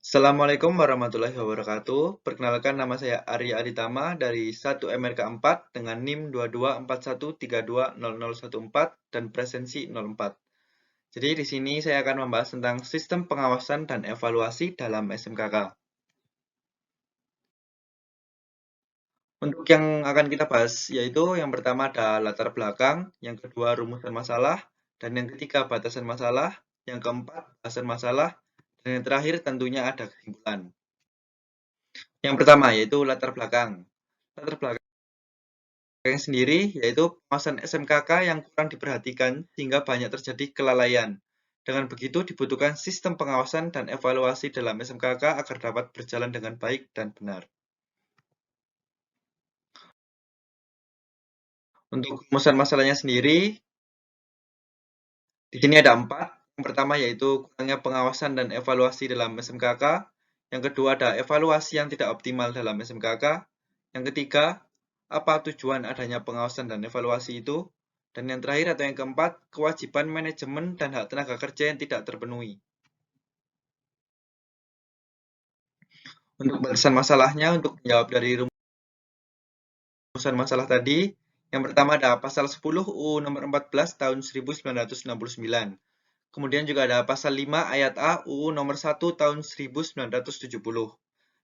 Assalamualaikum warahmatullahi wabarakatuh. Perkenalkan, nama saya Arya Aditama dari 1 MRK 4 dengan NIM 2241320014 dan presensi 04. Jadi di sini saya akan membahas tentang sistem pengawasan dan evaluasi dalam SMKK. Untuk yang akan kita bahas yaitu yang pertama ada latar belakang, yang kedua rumusan masalah, dan yang ketiga batasan masalah, yang keempat bahasan masalah, dan yang terakhir tentunya ada kesimpulan. Yang pertama yaitu latar belakang. Latar belakang sendiri yaitu pengawasan SMKK yang kurang diperhatikan sehingga banyak terjadi kelalaian. Dengan begitu dibutuhkan sistem pengawasan dan evaluasi dalam SMKK agar dapat berjalan dengan baik dan benar. Untuk rumusan masalahnya sendiri, di sini ada 4. Yang pertama yaitu kurangnya pengawasan dan evaluasi dalam SMKK. Yang kedua ada evaluasi yang tidak optimal dalam SMKK. Yang ketiga, apa tujuan adanya pengawasan dan evaluasi itu? Dan yang terakhir atau yang keempat, kewajiban manajemen dan hak tenaga kerja yang tidak terpenuhi. Untuk batasan masalahnya, untuk menjawab dari rumusan masalah tadi, yang pertama ada pasal 10 UU nomor 14 tahun 1969. Kemudian juga ada pasal 5 ayat A UU nomor 1 tahun 1970.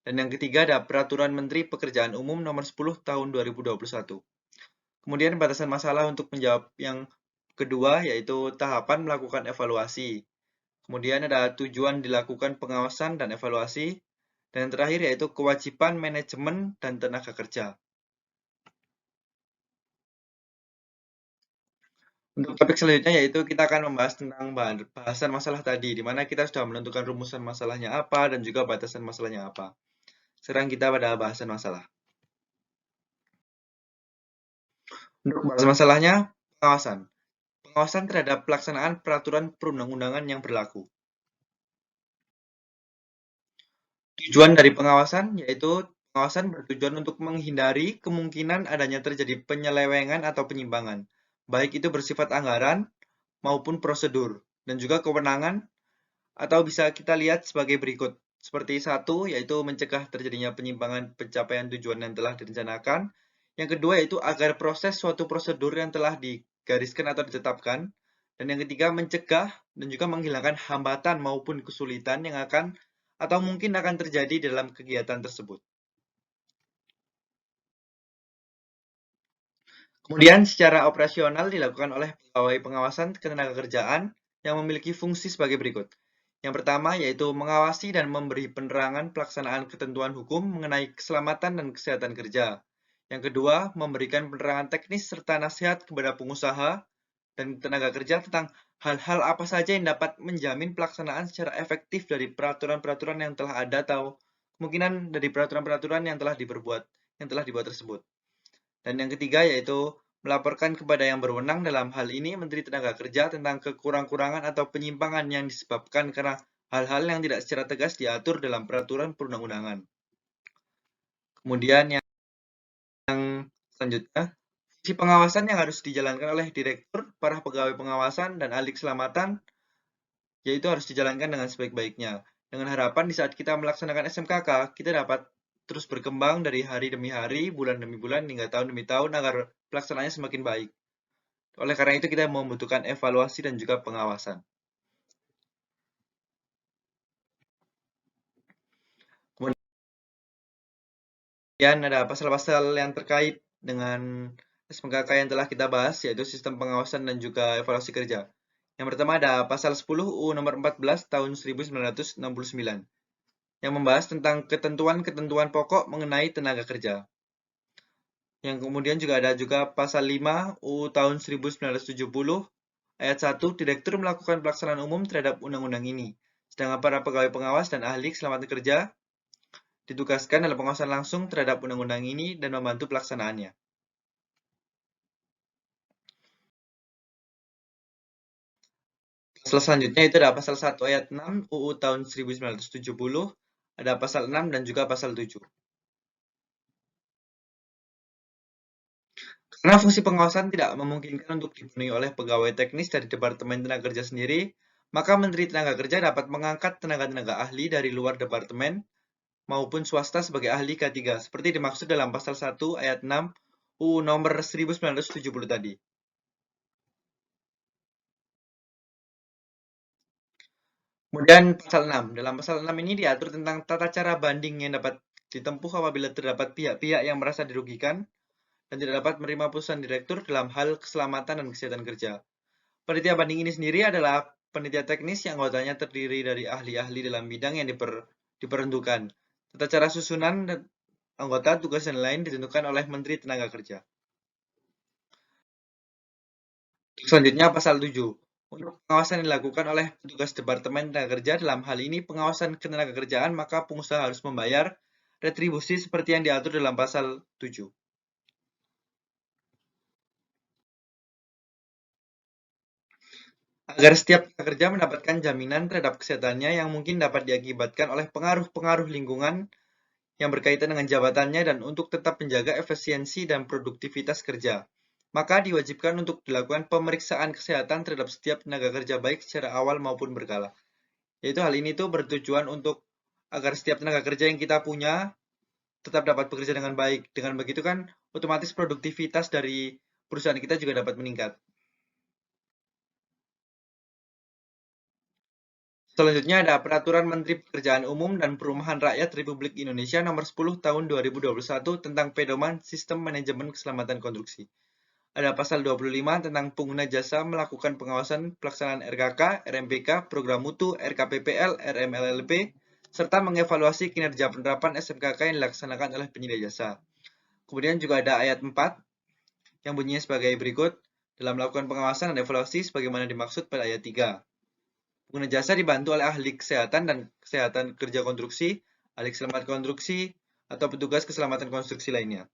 Dan yang ketiga ada Peraturan Menteri Pekerjaan Umum nomor 10 tahun 2021. Kemudian batasan masalah untuk menjawab yang kedua yaitu tahapan melakukan evaluasi. Kemudian ada tujuan dilakukan pengawasan dan evaluasi. Dan yang terakhir yaitu kewajiban manajemen dan tenaga kerja. Untuk topik selanjutnya yaitu kita akan membahas tentang bahasan masalah tadi, di mana kita sudah menentukan rumusan masalahnya apa dan juga batasan masalahnya apa. Sekarang kita pada bahasan masalah. Untuk bahasan masalahnya, pengawasan. Pengawasan terhadap pelaksanaan peraturan perundang-undangan yang berlaku. Tujuan dari pengawasan yaitu pengawasan bertujuan untuk menghindari kemungkinan adanya terjadi penyelewengan atau penyimpangan, baik itu bersifat anggaran maupun prosedur, dan juga kewenangan atau bisa kita lihat sebagai berikut. Seperti satu, yaitu mencegah terjadinya penyimpangan pencapaian tujuan yang telah direncanakan. Yang kedua, yaitu agar proses suatu prosedur yang telah digariskan atau ditetapkan. Dan yang ketiga, mencegah dan juga menghilangkan hambatan maupun kesulitan yang akan atau mungkin akan terjadi dalam kegiatan tersebut. Kemudian secara operasional dilakukan oleh pegawai pengawasan ketenagakerjaan yang memiliki fungsi sebagai berikut. Yang pertama yaitu mengawasi dan memberi penerangan pelaksanaan ketentuan hukum mengenai keselamatan dan kesehatan kerja. Yang kedua, memberikan penerangan teknis serta nasihat kepada pengusaha dan tenaga kerja tentang hal-hal apa saja yang dapat menjamin pelaksanaan secara efektif dari peraturan-peraturan yang telah ada atau kemungkinan dari peraturan-peraturan yang telah dibuat tersebut. Dan yang ketiga yaitu melaporkan kepada yang berwenang dalam hal ini Menteri Tenaga Kerja tentang kekurang-kurangan atau penyimpangan yang disebabkan karena hal-hal yang tidak secara tegas diatur dalam peraturan perundang-undangan. Kemudian yang selanjutnya, fungsi pengawasan yang harus dijalankan oleh direktur, para pegawai pengawasan, dan ahli keselamatan, yaitu harus dijalankan dengan sebaik-baiknya. Dengan harapan di saat kita melaksanakan SMKK, kita dapat terus berkembang dari hari demi hari, bulan demi bulan, hingga tahun demi tahun agar pelaksanaannya semakin baik. Oleh karena itu kita membutuhkan evaluasi dan juga pengawasan. Kemudian ada pasal-pasal yang terkait dengan SMKK yang telah kita bahas, yaitu sistem pengawasan dan juga evaluasi kerja. Yang pertama ada pasal 10 UU nomor 14 tahun 1969 yang membahas tentang ketentuan-ketentuan pokok mengenai tenaga kerja. Yang kemudian juga ada juga pasal 5 UU tahun 1970 ayat 1, Direktur melakukan pelaksanaan umum terhadap undang-undang ini. Sedangkan para pegawai pengawas dan ahli keselamatan kerja ditugaskan dalam pengawasan langsung terhadap undang-undang ini dan membantu pelaksanaannya. Pasal selanjutnya itu ada pasal 1 ayat 6 UU tahun 1970, ada pasal 6 dan juga pasal 7. Karena fungsi pengawasan tidak memungkinkan untuk dipenuhi oleh pegawai teknis dari Departemen Tenaga Kerja sendiri, maka Menteri Tenaga Kerja dapat mengangkat tenaga-tenaga ahli dari luar departemen maupun swasta sebagai ahli K3, seperti dimaksud dalam pasal 1 ayat 6 UU nomor 1970 tadi. Kemudian pasal 6. Dalam pasal 6 ini diatur tentang tata cara banding yang dapat ditempuh apabila terdapat pihak-pihak yang merasa dirugikan dan tidak dapat menerima putusan direktur dalam hal keselamatan dan kesehatan kerja. Panitia banding ini sendiri adalah panitia teknis yang anggotanya terdiri dari ahli-ahli dalam bidang yang diperuntukkan. Tata cara susunan dan anggota, tugas dan lain ditentukan oleh Menteri Tenaga Kerja. Selanjutnya pasal 7. Untuk pengawasan yang dilakukan oleh petugas Departemen Tenaga Kerja, dalam hal ini pengawasan ketenagakerjaan, maka pengusaha harus membayar retribusi seperti yang diatur dalam pasal 7. Agar setiap pekerja mendapatkan jaminan terhadap kesehatannya yang mungkin dapat diakibatkan oleh pengaruh-pengaruh lingkungan yang berkaitan dengan jabatannya dan untuk tetap menjaga efisiensi dan produktivitas kerja, maka diwajibkan untuk dilakukan pemeriksaan kesehatan terhadap setiap tenaga kerja baik secara awal maupun berkala. Yaitu hal ini tuh bertujuan untuk agar setiap tenaga kerja yang kita punya tetap dapat bekerja dengan baik. Dengan begitu kan otomatis produktivitas dari perusahaan kita juga dapat meningkat. Selanjutnya ada Peraturan Menteri Pekerjaan Umum dan Perumahan Rakyat Republik Indonesia Nomor 10 Tahun 2021 tentang Pedoman Sistem Manajemen Keselamatan Konstruksi. Ada pasal 25 tentang pengguna jasa melakukan pengawasan pelaksanaan RKK, RMPK, Program Mutu, RKPPL, RMLLP, serta mengevaluasi kinerja penerapan SMKK yang dilaksanakan oleh penyedia jasa. Kemudian juga ada ayat 4 yang bunyinya sebagai berikut, dalam melakukan pengawasan dan evaluasi sebagaimana dimaksud pada ayat 3. Pengguna jasa dibantu oleh ahli kesehatan dan kesehatan kerja konstruksi, ahli keselamatan konstruksi, atau petugas keselamatan konstruksi lainnya.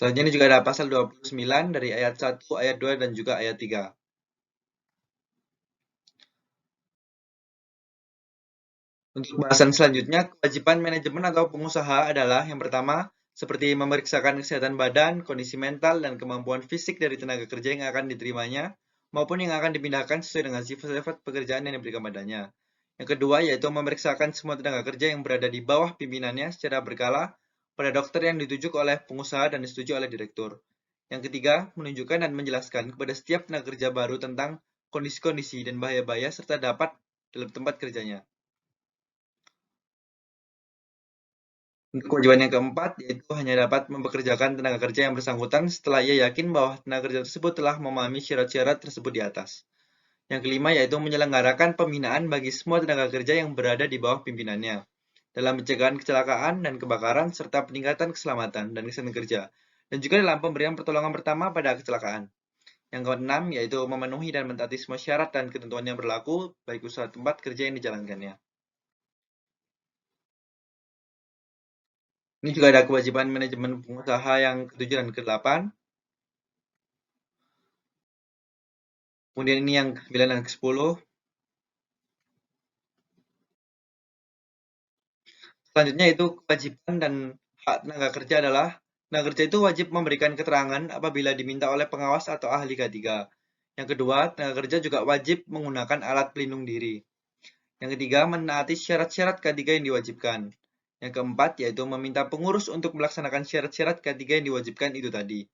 Selanjutnya ini juga ada pasal 29 dari ayat 1, ayat 2, dan juga ayat 3. Untuk bahasan selanjutnya, kewajiban manajemen atau pengusaha adalah yang pertama, seperti memeriksakan kesehatan badan, kondisi mental, dan kemampuan fisik dari tenaga kerja yang akan diterimanya, maupun yang akan dipindahkan sesuai dengan sifat-sifat pekerjaan yang diberikan padanya. Yang kedua, yaitu memeriksakan semua tenaga kerja yang berada di bawah pimpinannya secara berkala pada dokter yang ditunjuk oleh pengusaha dan disetujui oleh direktur. Yang ketiga, menunjukkan dan menjelaskan kepada setiap tenaga kerja baru tentang kondisi-kondisi dan bahaya-bahaya serta dapat dalam tempat kerjanya. Untuk kewajiban yang keempat, yaitu hanya dapat mempekerjakan tenaga kerja yang bersangkutan setelah ia yakin bahwa tenaga kerja tersebut telah memahami syarat-syarat tersebut di atas. Yang kelima, yaitu menyelenggarakan pembinaan bagi semua tenaga kerja yang berada di bawah pimpinannya, dalam pencegahan kecelakaan dan kebakaran, serta peningkatan keselamatan dan kesehatan kerja, dan juga dalam pemberian pertolongan pertama pada kecelakaan. Yang keenam, yaitu memenuhi dan mentaati semua syarat dan ketentuan yang berlaku, baik usaha tempat kerja yang dijalankannya. Ini juga ada kewajiban manajemen pengusaha yang ke-7 dan ke-8. Kemudian ini yang ke-9 dan ke-10. Selanjutnya itu kewajiban dan hak tenaga kerja adalah tenaga kerja itu wajib memberikan keterangan apabila diminta oleh pengawas atau ahli K3. Yang kedua, tenaga kerja juga wajib menggunakan alat pelindung diri. Yang ketiga, menaati syarat-syarat K3 yang diwajibkan. Yang keempat, yaitu meminta pengurus untuk melaksanakan syarat-syarat K3 yang diwajibkan itu tadi.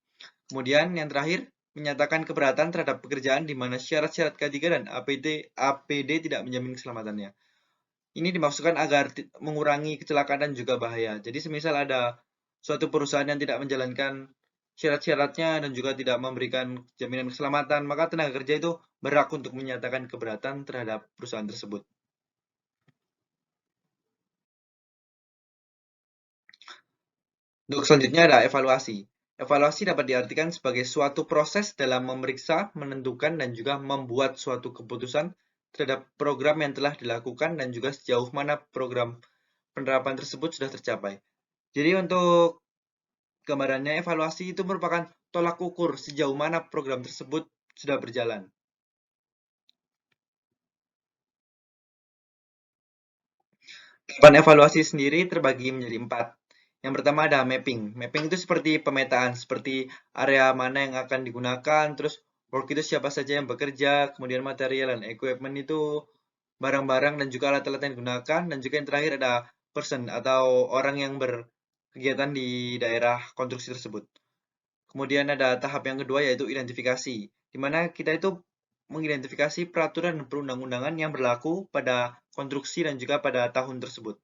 Kemudian yang terakhir, menyatakan keberatan terhadap pekerjaan di mana syarat-syarat K3 dan APD tidak menjamin keselamatannya. Ini dimaksudkan agar mengurangi kecelakaan dan juga bahaya. Jadi semisal ada suatu perusahaan yang tidak menjalankan syarat-syaratnya dan juga tidak memberikan jaminan keselamatan, maka tenaga kerja itu berhak untuk menyatakan keberatan terhadap perusahaan tersebut. Untuk selanjutnya ada evaluasi. Evaluasi dapat diartikan sebagai suatu proses dalam memeriksa, menentukan, dan juga membuat suatu keputusan terhadap program yang telah dilakukan dan juga sejauh mana program penerapan tersebut sudah tercapai. Jadi untuk gambarannya, evaluasi itu merupakan tolak ukur sejauh mana program tersebut sudah berjalan. Tahapan evaluasi sendiri terbagi menjadi 4. Yang pertama ada mapping. Mapping itu seperti pemetaan, seperti area mana yang akan digunakan, terus work itu siapa saja yang bekerja, kemudian material dan equipment itu barang-barang dan juga alat-alat yang digunakan, dan juga yang terakhir ada person atau orang yang berkegiatan di daerah konstruksi tersebut. Kemudian ada tahap yang kedua yaitu identifikasi, di mana kita itu mengidentifikasi peraturan dan perundang-undangan yang berlaku pada konstruksi dan juga pada tahun tersebut.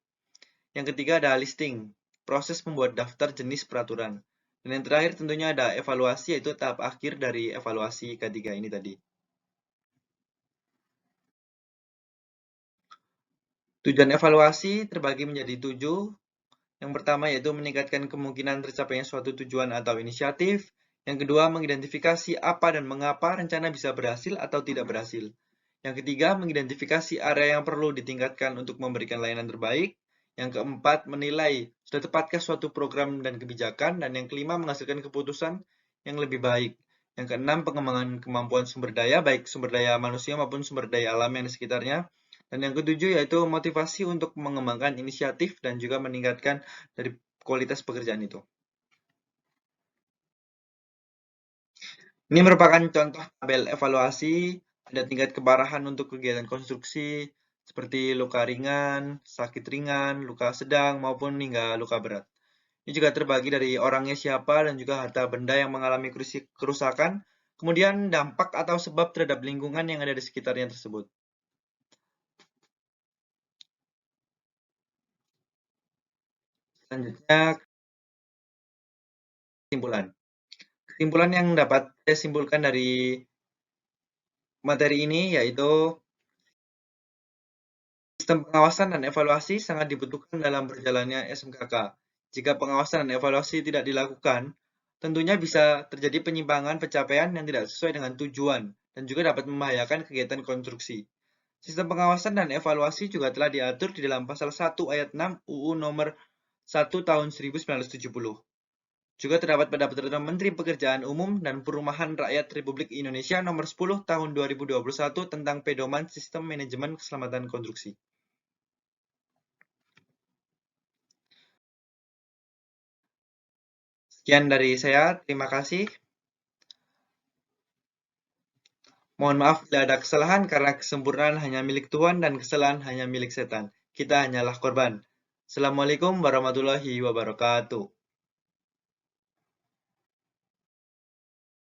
Yang ketiga ada listing, proses membuat daftar jenis peraturan. Dan yang terakhir tentunya ada evaluasi, yaitu tahap akhir dari evaluasi ketiga ini tadi. Tujuan evaluasi terbagi menjadi 7. Yang pertama yaitu meningkatkan kemungkinan tercapainya suatu tujuan atau inisiatif. Yang kedua, mengidentifikasi apa dan mengapa rencana bisa berhasil atau tidak berhasil. Yang ketiga, mengidentifikasi area yang perlu ditingkatkan untuk memberikan layanan terbaik. Yang keempat, menilai sudah tepatkah suatu program dan kebijakan. Dan yang kelima, menghasilkan keputusan yang lebih baik. Yang keenam, pengembangan kemampuan sumber daya, baik sumber daya manusia maupun sumber daya alam yang di sekitarnya. Dan yang ketujuh yaitu motivasi untuk mengembangkan inisiatif dan juga meningkatkan dari kualitas pekerjaan itu. Ini merupakan contoh tabel evaluasi, ada tingkat keparahan untuk kegiatan konstruksi, seperti luka ringan, sakit ringan, luka sedang, maupun hingga luka berat. Ini juga terbagi dari orangnya siapa dan juga harta benda yang mengalami kerusakan, kemudian dampak atau sebab terhadap lingkungan yang ada di sekitarnya tersebut. Selanjutnya, kesimpulan. Kesimpulan yang dapat saya simpulkan dari materi ini yaitu sistem pengawasan dan evaluasi sangat dibutuhkan dalam berjalannya SMKK. Jika pengawasan dan evaluasi tidak dilakukan, tentunya bisa terjadi penyimpangan pencapaian yang tidak sesuai dengan tujuan dan juga dapat membahayakan kegiatan konstruksi. Sistem pengawasan dan evaluasi juga telah diatur di dalam pasal 1 ayat 6 UU nomor 1 tahun 1970. Juga terdapat pada Peraturan Menteri Pekerjaan Umum dan Perumahan Rakyat Republik Indonesia Nomor 10 Tahun 2021 tentang Pedoman Sistem Manajemen Keselamatan Konstruksi. Sekian dari saya, terima kasih. Mohon maaf bila ada kesalahan karena kesempurnaan hanya milik Tuhan dan kesalahan hanya milik setan. Kita hanyalah korban. Assalamualaikum warahmatullahi wabarakatuh.